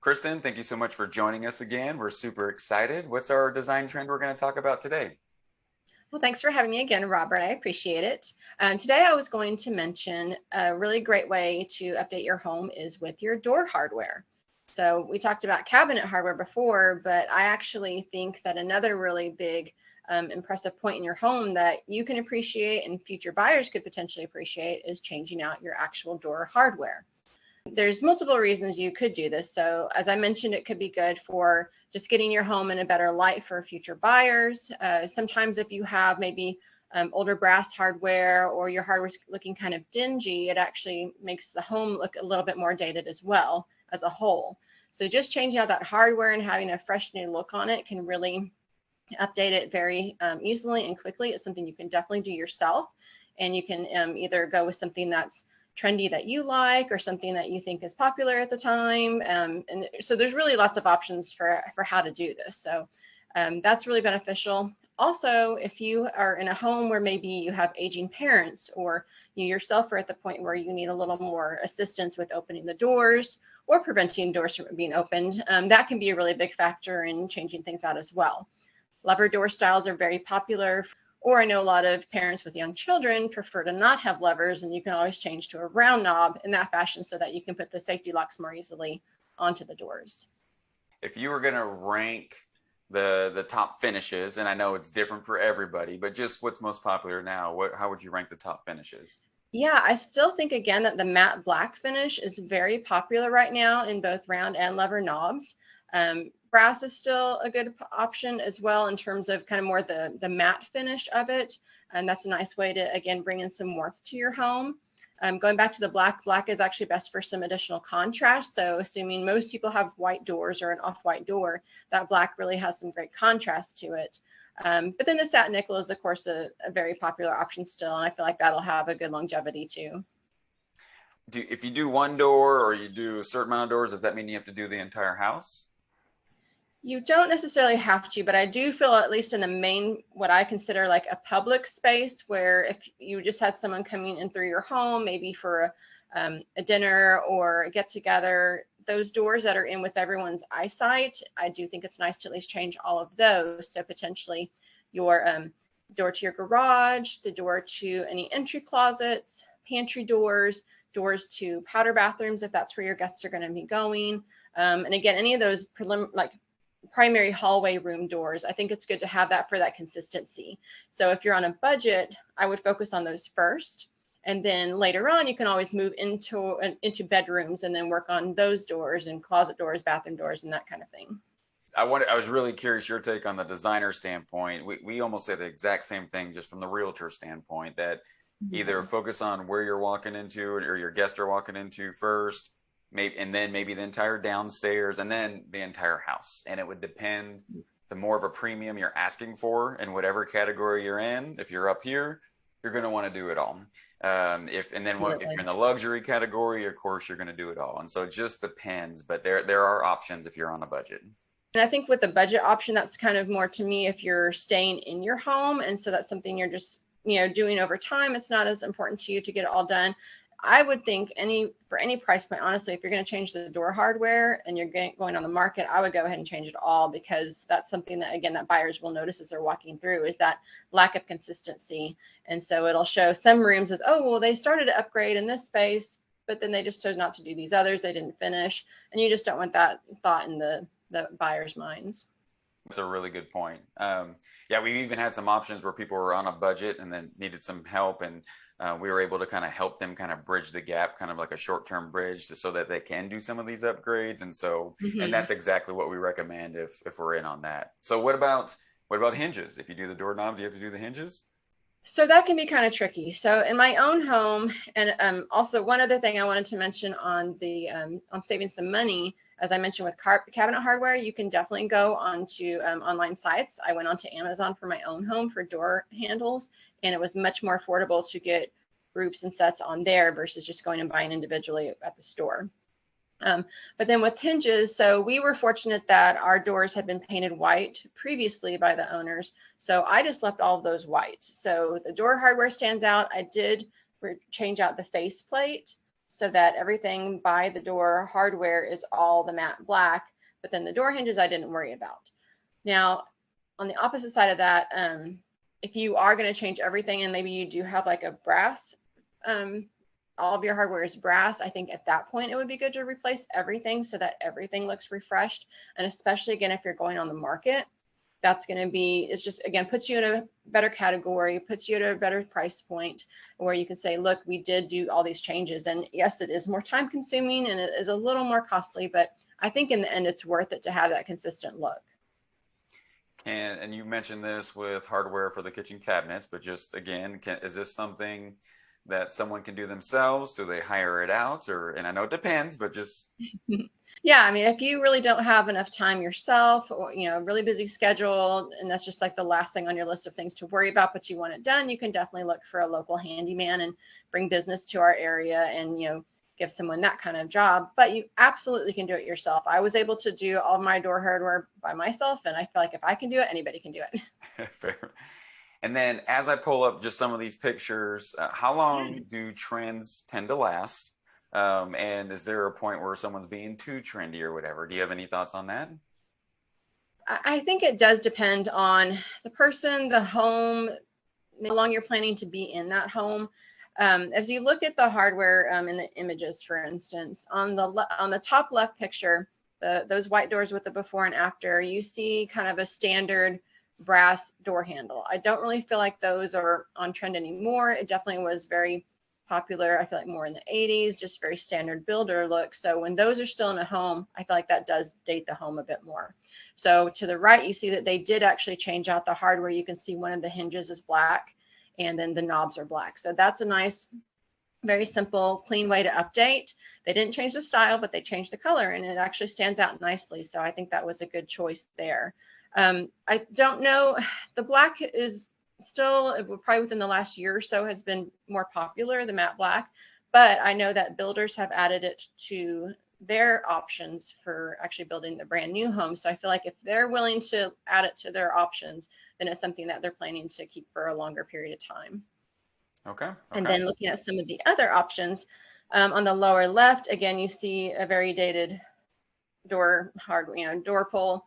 Kristin, thank you so much for joining us again. We're super excited. What's our design trend we're going to talk about today? Well, thanks for having me again, Robert. I appreciate it. Today I was going to mention a really great way to update your home is with your door hardware. So we talked about cabinet hardware before, but I actually think that another really big impressive point in your home that you can appreciate and future buyers could potentially appreciate is changing out your actual door hardware. There's multiple reasons you could do this. So as I mentioned, it could be good for just getting your home in a better light for future buyers. Sometimes if you have maybe older brass hardware or your hardware's looking kind of dingy, it actually makes the home look a little bit more dated as well as a whole. So just changing out that hardware and having a fresh new look on it can really update it very easily and quickly. It's something you can definitely do yourself, and you can either go with something that's trendy that you like or something that you think is popular at the time. And so there's really lots of options for how to do this. So that's really beneficial. Also, if you are in a home where maybe you have aging parents or you yourself are at the point where you need a little more assistance with opening the doors or preventing doors from being opened, that can be a really big factor in changing things out as well. Lever door styles are very popular. Or I know a lot of parents with young children prefer to not have levers, and you can always change to a round knob in that fashion so that you can put the safety locks more easily onto the doors. If you were going to rank the top finishes, and I know it's different for everybody, but just what's most popular now, how would you rank the top finishes? Yeah, I still think again that the matte black finish is very popular right now in both round and lever knobs. Brass is still a good option as well in terms of kind of more the matte finish of it. And that's a nice way to, again, bring in some warmth to your home. Going back to the black is actually best for some additional contrast. So assuming most people have white doors or an off-white door, that black really has some great contrast to it. But then the satin nickel is, of course, a very popular option still. And I feel like that'll have a good longevity too. If you do one door or you do a certain amount of doors, does that mean you have to do the entire house? You don't necessarily have to, but I do feel at least in the main, what I consider like a public space where if you just had someone coming in through your home, maybe for a dinner or a get together, those doors that are in with everyone's eyesight, I do think it's nice to at least change all of those. So potentially your door to your garage, the door to any entry closets, pantry doors, doors to powder bathrooms, if that's where your guests are going to be going. And again, any of those primary hallway room doors, I think it's good to have that for that consistency. So if you're on a budget, I would focus on those first. And then later on, you can always move into bedrooms and then work on those doors and closet doors, bathroom doors, and that kind of thing. I was really curious your take on the designer standpoint. We almost say the exact same thing, just from the realtor standpoint, that either focus on where you're walking into or your guests are walking into first, and then maybe the entire downstairs and then the entire house. And it would depend, the more of a premium you're asking for in whatever category you're in. If you're up here, you're going to want to do it all. If you're in the luxury category, of course, you're going to do it all. And so it just depends, but there are options if you're on a budget. And I think with the budget option, that's kind of more to me if you're staying in your home. And so that's something you're just, doing over time. It's not as important to you to get it all done. I would think for any price point, honestly, if you're going to change the door hardware and you're going on the market, I would go ahead and change it all, because that's something that, again, that buyers will notice as they're walking through, is that lack of consistency. And so it'll show some rooms as, oh, well, they started to upgrade in this space, but then they just chose not to do these others. They didn't finish. And you just don't want that thought in the buyers' minds. That's a really good point. Yeah, we even had some options where people were on a budget and then needed some help, and we were able to kind of help them kind of bridge the gap, kind of like a short-term bridge, so that they can do some of these upgrades. And so, and that's exactly what we recommend if we're in on that. So what about hinges? If you do the doorknob, do you have to do the hinges? So that can be kind of tricky. So in my own home, and also one other thing I wanted to mention on the on saving some money, as I mentioned with cabinet hardware, you can definitely go onto online sites. I went onto Amazon for my own home for door handles, and it was much more affordable to get groups and sets on there versus just going and buying individually at the store. But then with hinges, so we were fortunate that our doors had been painted white previously by the owners. So I just left all of those white. So the door hardware stands out. I did change out the faceplate. so that everything by the door hardware is all the matte black, but then the door hinges I didn't worry about. Now, on the opposite side of that, if you are going to change everything and maybe you do have like a brass, all of your hardware is brass, I think at that point it would be good to replace everything so that everything looks refreshed. And especially again, if you're going on the market, that's going to be, it's just, again, puts you in a better category, puts you at a better price point where you can say, look, we did do all these changes. And yes, it is more time consuming and it is a little more costly, but I think in the end, it's worth it to have that consistent look. And you mentioned this with hardware for the kitchen cabinets, but just again, is this something that someone can do themselves? Do they hire it out? Or, and I know it depends, but just. Yeah, I mean, if you really don't have enough time yourself, or really busy schedule, and that's just like the last thing on your list of things to worry about, but you want it done, you can definitely look for a local handyman and bring business to our area and give someone that kind of job. But you absolutely can do it yourself. I was able to do all my door hardware by myself, and I feel like if I can do it, anybody can do it. Fair. And then as I pull up just some of these pictures, how long do trends tend to last? And is there a point where someone's being too trendy or whatever? Do you have any thoughts on that? I think it does depend on the person, the home, how long you're planning to be in that home. As you look at the hardware in the images, for instance, on the top left picture, those white doors with the before and after, you see kind of a standard brass door handle. I don't really feel like those are on trend anymore. It definitely was very popular, I feel like more in the 80s, just very standard builder look. So when those are still in a home, I feel like that does date the home a bit more. So to the right, you see that they did actually change out the hardware. You can see one of the hinges is black and then the knobs are black. So that's a nice, very simple, clean way to update. They didn't change the style, but they changed the color and it actually stands out nicely. So I think that was a good choice there. I don't know, the black is still probably within the last year or so has been more popular, the matte black, but I know that builders have added it to their options for actually building the brand new home. So I feel like if they're willing to add it to their options, then it's something that they're planning to keep for a longer period of time. Okay. And then looking at some of the other options, on the lower left, again, you see a very dated door hardware, door pull,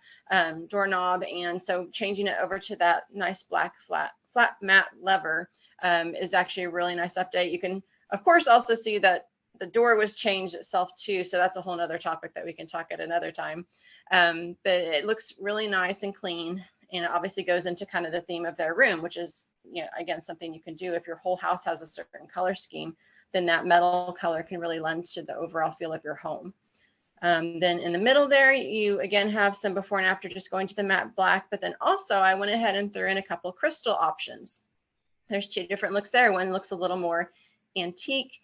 doorknob, and so changing it over to that nice black flat matte lever is actually a really nice update. You can, of course, also see that the door was changed itself too, so that's a whole nother topic that we can talk at another time. But it looks really nice and clean, and it obviously goes into kind of the theme of their room, which is, again, something you can do if your whole house has a certain color scheme, then that metal color can really lend to the overall feel of your home. Then in the middle there, you again have some before and after just going to the matte black, but then also I went ahead and threw in a couple crystal options. There's two different looks there. One looks a little more antique,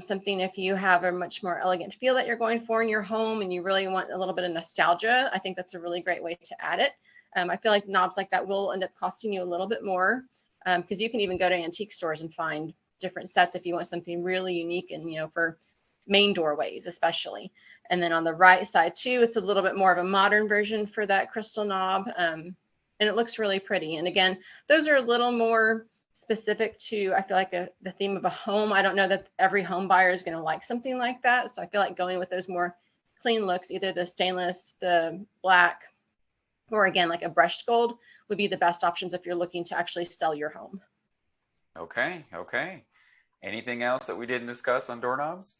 something if you have a much more elegant feel that you're going for in your home and you really want a little bit of nostalgia, I think that's a really great way to add it. I feel like knobs like that will end up costing you a little bit more because you can even go to antique stores and find different sets if you want something really unique and, for main doorways especially. And then on the right side too, it's a little bit more of a modern version for that crystal knob. And it looks really pretty. And again, those are a little more specific to, I feel like the theme of a home. I don't know that every home buyer is going to like something like that. So I feel like going with those more clean looks, either the stainless, the black, or again, like a brushed gold would be the best options if you're looking to actually sell your home. Okay. Anything else that we didn't discuss on doorknobs?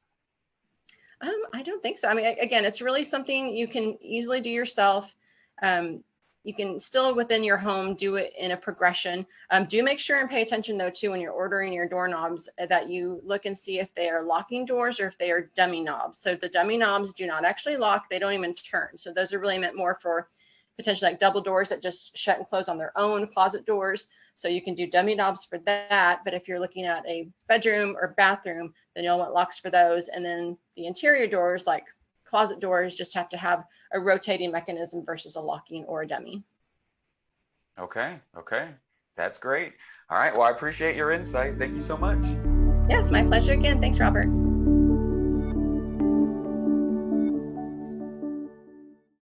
I don't think so. I mean, again, it's really something you can easily do yourself. You can still within your home do it in a progression. Do make sure and pay attention though too when you're ordering your doorknobs that you look and see if they are locking doors or if they are dummy knobs. So the dummy knobs do not actually lock, they don't even turn. So those are really meant more for potentially like double doors that just shut and close on their own, closet doors. So you can do dummy knobs for that. But if you're looking at a bedroom or bathroom, then you'll want locks for those. And then the interior doors, like closet doors, just have to have a rotating mechanism versus a locking or a dummy. Okay. That's great. All right. Well, I appreciate your insight. Thank you so much. Yes, my pleasure again. Thanks, Robert.